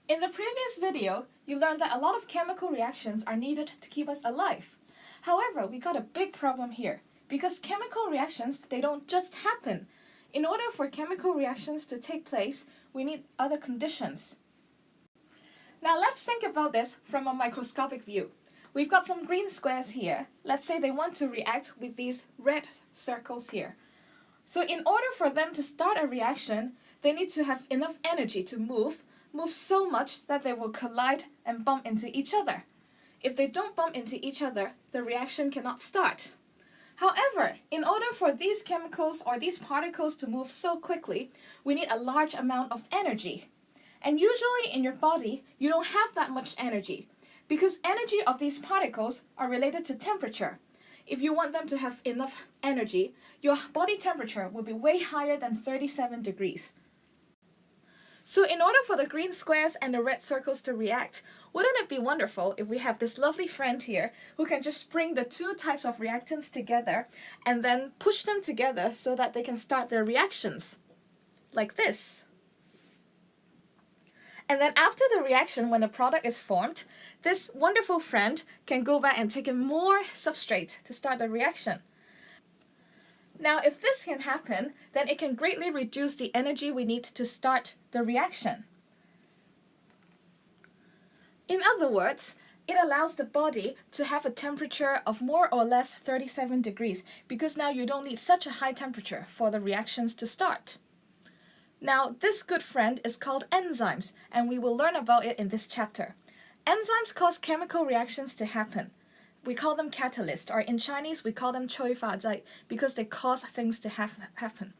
In the previous video, you learned that a lot of chemical reactions are needed to keep us alive. However, we got a big problem here, because chemical reactions, they don't just happen. In order for chemical reactions to take place, we need other conditions. Now let's think about this from a microscopic view. We've got some green squares here. Let's say they want to react with these red circles here. So in order for them to start a reaction, they need to have enough energy to move so much that they will collide and bump into each other. If they don't bump into each other, the reaction cannot start. However, in order for these chemicals or these particles to move so quickly, we need a large amount of energy. And usually in your body, you don't have that much energy, because energy of these particles are related to temperature. If you want them to have enough energy, your body temperature will be way higher than 37 degrees. So in order for the green squares and the red circles to react, wouldn't it be wonderful if we have this lovely friend here who can just bring the two types of reactants together and then push them together so that they can start their reactions, like this. And then after the reaction, when the product is formed, this wonderful friend can go back and take in more substrate to start the reaction. Now, if this can happen, then it can greatly reduce the energy we need to start the reaction. In other words, it allows the body to have a temperature of more or less 37 degrees, because now you don't need such a high temperature for the reactions to start. Now, this good friend is called enzymes, and we will learn about it in this chapter. Enzymes cause chemical reactions to happen. We call them catalysts, or in Chinese we call them 催化剂, because they cause things to happen.